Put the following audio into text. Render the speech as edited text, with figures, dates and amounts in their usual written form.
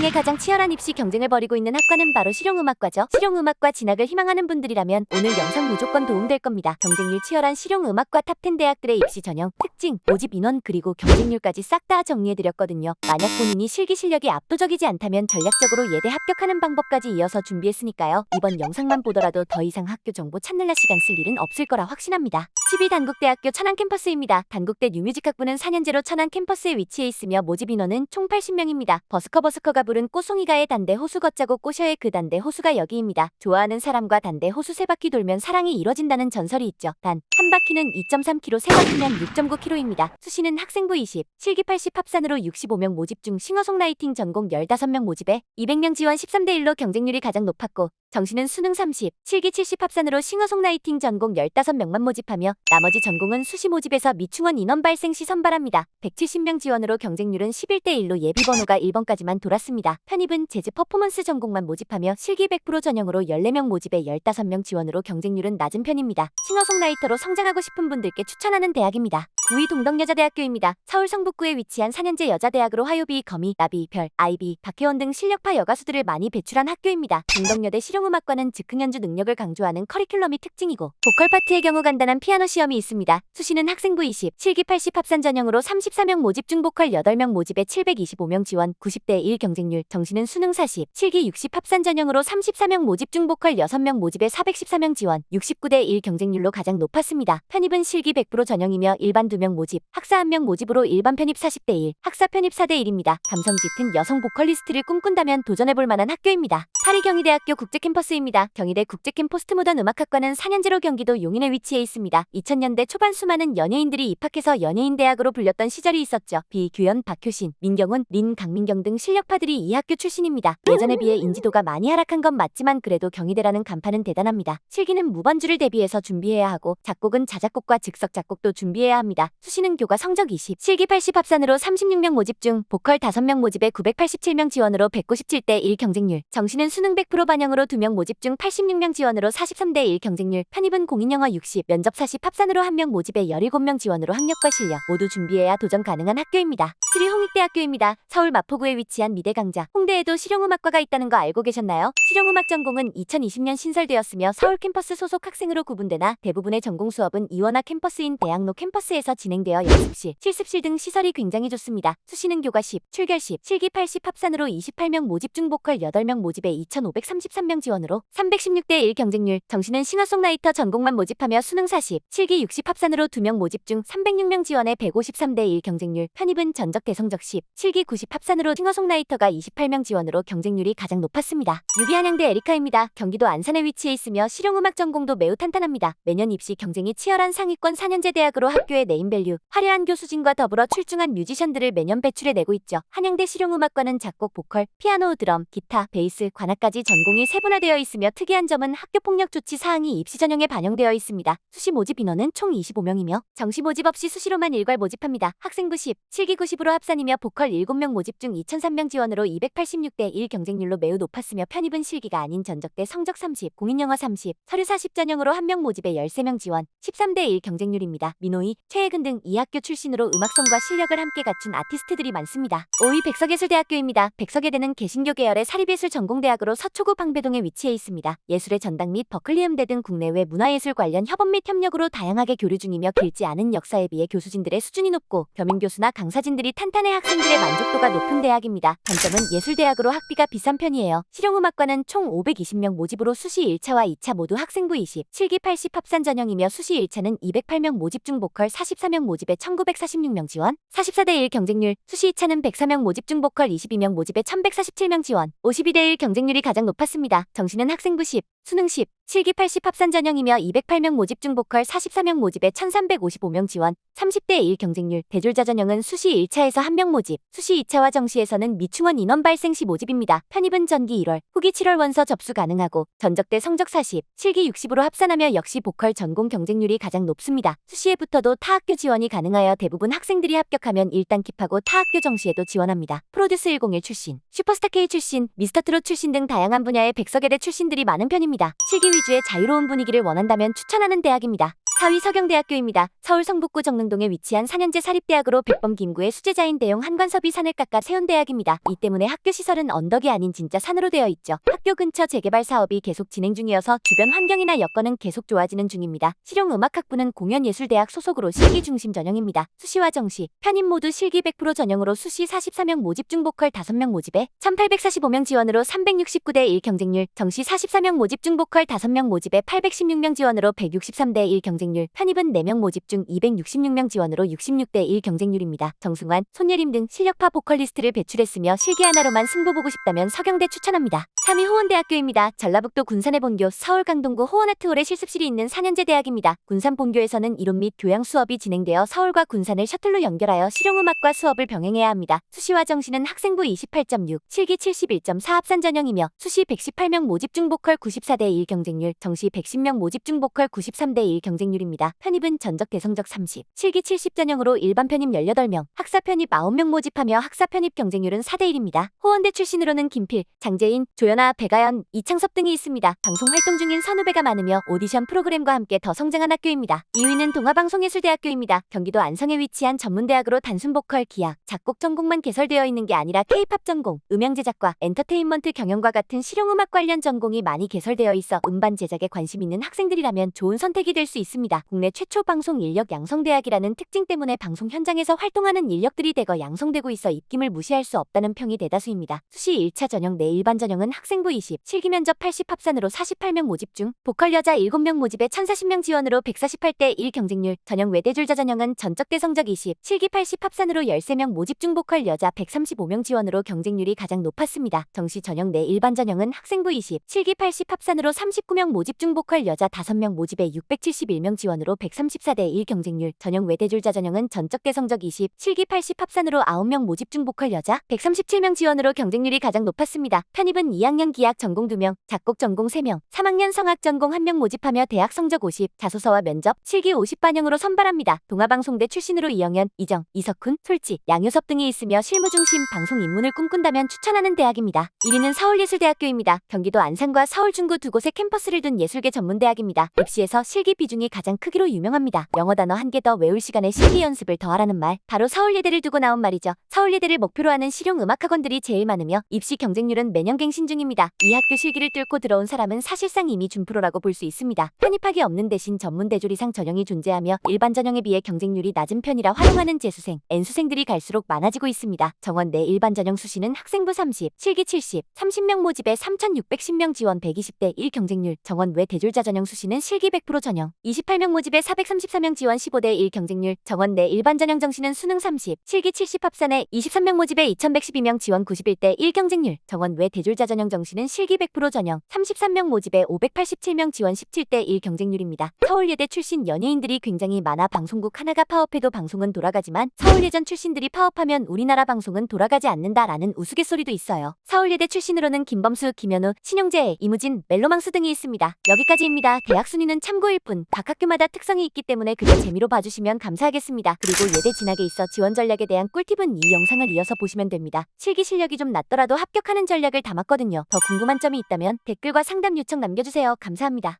중에 가장 치열한 입시 경쟁을 벌이고 있는 학과는 바로 실용음악과죠. 실용음악과 진학을 희망하는 분들이라면 오늘 영상 무조건 도움될 겁니다. 경쟁률 치열한 실용음악과 탑10 대학들의 입시 전형, 특징, 모집 인원 그리고 경쟁률까지 싹 다 정리해드렸거든요. 만약 본인이 실기 실력이 압도적이지 않다면 전략적으로 예대 합격하는 방법까지 이어서 준비했으니까요. 이번 영상만 보더라도 더 이상 학교 정보 찾느라 시간 쓸 일은 없을 거라 확신합니다. 12단국대학교 천안 캠퍼스입니다. 단국대 뉴뮤직학부는 4년제로 천안 캠퍼스에 위치해 있으며 모집 인원은 총 80명입니다. 버스커가 부른 꼬송이가의 단대 호수 걷자고 꼬셔의 그 단대 호수가 여기입니다. 좋아하는 사람과 단대 호수 3바퀴 돌면 사랑이 이뤄진다는 전설이 있죠. 단 한 바퀴는 2.3km, 3바퀴면 6.9km입니다. 수시는 학생부 20, 실기 80 합산으로 65명 모집 중 싱어송라이팅 전공 15명 모집에 200명 지원 13대1로 경쟁률이 가장 높았고 정시는 수능 30, 실기 70 합산으로 싱어송라이팅 전공 15명만 모집하며 나머지 전공은 수시 모집에서 미충원 인원 발생 시 선발합니다. 170명 지원으로 경쟁률은 11대1로 예비번호가 1번까지만 돌았습니다. 편입은 재즈 퍼포먼스 전공만 모집하며 실기 100% 전형으로 14명 모집에 15명 지원으로 경쟁률은 낮은 편입니다. 싱어송라이터로 성장하고 싶은 분들께 추천하는 대학입니다. 9위 동덕여자대학교입니다. 서울 성북구에 위치한 4년제 여자대학으로 화요비, 거미, 나비, 별, 아이비, 박혜원 등 실력파 여가수들을 많이 배출한 학교입니다. 동덕여대 실용음악과는 즉흥 연주 능력을 강조하는 커리큘럼이 특징이고 보컬 파트의 경우 간단한 피아노 시험이 있습니다. 수시는 학생부 20, 실기 80 합산 전형으로 34명 모집 중 보컬 8명 모집에 725명 지원 90대1 경쟁률 정시는 수능 40, 실기 60 합산 전형으로 34명 모집 중 보컬 6명 모집에 414명 지원 69대1 경쟁률로 가장 높았습니다. 편입은 실기 100% 전형이며 일반 2명 모집, 학사 1명 모집으로 일반 편입 40대1, 학사 편입 4대1입니다. 감성 짙은 여성 보컬리스트를 꿈꾼다면 도전해볼 만한 학교입니다. 8위 경희대학교 국제캠퍼스입니다. 경희대 국제캠 포스트모던 음악학과는 4년제로 경기도 용인에 위치해 있습니다. 2000년대 초반 수많은 연예인들이 입학해서 연예인대학으로 불렸던 시절이 있었죠. 비규현, 박효신, 민경훈, 린, 강민경 등 실력파들이 이 학교 출신입니다. 예전에 비해 인지도가 많이 하락한 건 맞지만 그래도 경희대라는 간판은 대단합니다. 실기는 무반주를 대비해서 준비해야 하고 작곡은 자작곡과 즉석 작곡도 준비해야 합니다. 수시는 교과 성적 20, 실기 80 합산으로 36명 모집 중 보컬 5명 모집에 987명 지원으로 197대1 경쟁률, 정시는 수능 100% 반영으로 2명 모집 중 86명 지원으로 43대1 경쟁률, 편입은 공인영어 60, 면접 40 합산으로 1명 모집에 17명 지원으로 학력과 실력 모두 준비해야 도전 가능한 학교입니다. 7위 홍익대학교입니다. 서울 마포구에 위치한 미대강자, 홍대에도 실용음악과가 있다는 거 알고 계셨나요? 실용음악 전공은 2020년 신설되었으며 서울 캠퍼스 소속 학생으로 구분되나 대부분의 전공 수업은 이원화 캠퍼스인 대학로 캠퍼스에서 진행되어 연습실, 실습실 등 시설이 굉장히 좋습니다. 수시는 교과 10, 출결 10, 실기 80 합산으로 28명 모집 중 보컬 8명 모집에 2,533명 지원으로 316대1 경쟁률, 정시는 싱어송라이터 전공만 모집하며 수능 40, 실기 60 합산으로 2명 모집 중 306명 지원에 153대1 경쟁률, 편입은 전적 대성적 10, 실기 90 합산으로 싱어송라이터가 28명 지원으로 경쟁률이 가장 높았습니다. 6위 한양대 에리카입니다. 경기도 안산에 위치해 있으며 실용음악 전공도 매우 탄탄합니다. 매년 입시 경쟁이 치열한 상위권 4년제 대학으로 학교의 네임밸류, 화려한 교수진과 더불어 출중한 뮤지션들을 매년 배출해내고 있죠. 한양대 실용음악과는 작곡, 보컬, 피아노, 드럼, 기타, 베이스, 관악까지 전공이 세분화되어 있으며 특이한 점은 학교폭력 조치 사항이 입시 전형에 반영되어 있습니다. 수시 모집 인원은 총 25명이며 정시 모집 없이 수시로만 일괄 모집합니다. 학생부 10, 실기 90으로 합산이며 보컬 7명 모집 중 2,003명 지원으로 286대1 경쟁률로 매우 높았으며 편입은 실기가 아닌 전적대 성적 30, 공인영어 30, 서류 40 전형으로 1명 모집에 13명 지원 13대1 경쟁률입니다. 민호희, 최혜근 등 이 학교 출신으로 음악성과 실력을 함께 갖춘 아티스트들이 많습니다. 5위 백석예술대학교입니다. 백석예대는 개신교 계열의 사립예술 전공대학으로 서초구 방배동에 위치해 있습니다. 예술의 전당 및 버클리음대 등 국내외 문화예술 관련 협업 및 협력으로 다양하게 교류 중이며 길지 않은 역사에 비해 교수진들의 수준이 높고 겸임교수나 강사진들이 탄탄해 학생들의 만족도가 높은 대학입니다. 단점은 예술대학으로 학비가 비싼 편이에요. 실용음악과는 총 520명 모집으로 수시 1차와 2차 모두 학생부 20, 실기 80 합산 전형이며 수시 1차는 208명 모집 중 보컬 44명 모집에 1946명 지원 44대1 경쟁률, 수시 2차는 104명 모집 중 보컬 22명 모집에 1147명 지원 52대1 경쟁률이 가장 높았습니다. 정시는 학생부 10, 수능 10, 실기 80 합산 전형이며 208명 모집 중 보컬 44명 모집에 1355명 지원 30대1 경쟁률, 대졸자 전형은 수시 1차에서 1명 모집, 수시 2차와 정시에서는 미충원 인원 발생 시 모집입니다. 편입은 전기 1월, 후기 7월 원서 접수 가능하고 전적대 성적 40, 실기 60으로 합산하며 역시 보컬 전공 경쟁률이 가장 높습니다. 수시에 붙어도 타학교 지원이 가능하여 대부분 학생들이 합격하면 일단 킵하고 타학교 정시에도 지원합니다. 프로듀스 101 출신, 슈퍼스타 K 출신, 미스터트롯 출신 등 다양한 분야의 백석예대 출신들이 많은 편입니다. 실기 위주의 자유로운 분위기를 원한다면 추천하는 대학입니다. 4위 서경대학교입니다. 서울 성북구 정릉동에 위치한 4년제 사립대학으로 백범 김구의 수제자인 대형 한관섭이 산을 깎아 세운 대학입니다. 이 때문에 학교 시설은 언덕이 아닌 진짜 산으로 되어 있죠. 학교 근처 재개발 사업이 계속 진행 중이어서 주변 환경이나 여건은 계속 좋아지는 중입니다. 실용음악학부는 공연예술대학 소속으로 실기 중심 전형입니다. 수시와 정시, 편입 모두 실기 100% 전형으로 수시 44명 모집 중 보컬 5명 모집에 1845명 지원으로 369대 1 경쟁률, 정시 44명 모집 중 보컬 5명 모집에 816명 지원으로 163대 1 경쟁률, 편입은 4명 모집 중 266명 지원으로 66대 1 경쟁률입니다. 정승환, 손예림 등 실력파 보컬리스트를 배출했으며 실기 하나로만 승부 보고 싶다면 서경대 추천합니다. 3위 호원대학교입니다. 전라북도 군산의 본교 서울 강동구 호원아트홀에 실습실이 있는 4년제 대학입니다. 군산 본교에서는 이론 및 교양 수업이 진행되어 서울과 군산을 셔틀로 연결하여 실용음악과 수업을 병행해야 합니다. 수시와 정시는 학생부 28.6, 실기 71.4 합산 전형이며 수시 118명 모집 중 보컬 94대 1 경쟁률, 정시 110명 모집 중 보컬 93대 1 경쟁률입니다. 편입은 전적 대성적 30, 실기 70 전형으로 일반 편입 18명, 학사 편입 9명 모집하며 학사 편입 경쟁률은 4대 1입니다. 호원대 출신으로는 김필, 장재인, 조연아, 백아연, 이창섭 등이 있습니다. 방송 활동 중인 선후배가 많으며 오디션 프로그램과 함께 더 성장한 학교입니다. 2위는 동아방송예술대학교입니다. 경기도 안성에 위치한 전문대학으로 단순 보컬, 기악, 작곡 전공만 개설되어 있는 게 아니라 K-팝 전공, 음향 제작과 엔터테인먼트 경영과 같은 실용음악 관련 전공이 많이 개설되어 있어 음반 제작에 관심 있는 학생들이라면 좋은 선택이 될 수 있습니다. 국내 최초 방송 인력 양성대학이라는 특징 때문에 방송 현장에서 활동하는 인력들이 대거 양성되고 있어 입김을 무시할 수 없다는 평이 대다수입니다. 수시 1차 전형 내 일반 전형은 학생부 20, 실기 면접 80 합산으로 48명 모집 중, 보컬 여자 7명 모집에 1040명 지원으로 148대 1 경쟁률, 전형 외대줄자 전형은 전적 대성적 20, 실기 80 합산으로 13명 모집 중 보컬 여자 135명 지원으로 경쟁률이 가장 높았습니다. 정시 전형 내 일반 전형은 학생부 20, 실기 80 합산으로 39명 모집 중 보컬 여자 5명 모집에 671명 지원으로 134대 1 경쟁률, 전형 외대줄자 전형은 전적 대성적 20, 실기 80 합산으로 9명 모집 중 보컬 여자 137명 지원으로 경쟁률이 가장 높았습니다. 편입은 2학년 기악 전공 2명, 작곡 전공 3명, 3학년 성악 전공 1명 모집하며 대학 성적 50, 자소서와 면접, 실기 50 반영으로 선발합니다. 동아방송대 출신으로 이영현, 이정, 이석훈, 솔지, 양효섭 등이 있으며 실무 중심 방송 입문을 꿈꾼다면 추천하는 대학입니다. 1위는 서울예술대학교입니다. 경기도 안산과 서울 중구 두 곳의 캠퍼스를 둔 예술계 전문대학입니다. 입시에서 실기 비중이 가장 크기로 유명합니다. 영어 단어 한 개 더 외울 시간에 실기 연습을 더 하라는 말, 바로 서울예대를 두고 나온 말이죠. 서울예대를 목표로 하는 실용음악학원들이 제일 많으며 입시 경쟁률은 매년 갱신 중입니다. 이 학교 실기를 뚫고 들어온 사람은 사실상 이미 준프로라고 볼 수 있습니다. 편입학이 없는 대신 전문대졸 이상 전형이 존재하며 일반 전형에 비해 경쟁률이 낮은 편이라 활용하는 재수생, N수생들이 갈수록 많아지고 있습니다. 정원 내 일반 전형 수시는 학생부 30, 실기 70, 30명 모집에 3610명 지원 120대 1 경쟁률, 정원 외 대졸자 전형 수시는 실기 100% 전형, 28명 모집에 434명 지원 15대 1 경쟁률, 정원 내 일반 전형 정시는 수능 30, 실기 70 합산에 23명 모집에 2112명 지원 91대 1 경쟁률, 정원 외 대졸자 전형 정시는 실기 100% 전형, 33명 모집에 587명 지원 17대 1 경쟁률입니다. 서울예대 출신 연예인들이 굉장히 많아 방송국 하나가 파업해도 방송은 돌아가지만 서울예전 출신들이 파업하면 우리나라 방송은 돌아가지 않는다라는 우스갯소리도 있어요. 서울예대 출신으로는 김범수, 김현우, 신용재, 이무진, 멜로망스 등이 있습니다. 여기까지입니다. 대학 순위는 참고일 뿐 각 학교마다 특성이 있기 때문에 그저 재미로 봐주시면 감사하겠습니다. 그리고 예대 진학에 있어 지원 전략에 대한 꿀팁은 이 영상을 이어서 보시면 됩니다. 실기 실력이 좀 낮더라도 합격하는 전략을 담았거든요. 더 궁금한 점이 있다면 댓글과 상담 요청 남겨주세요. 감사합니다.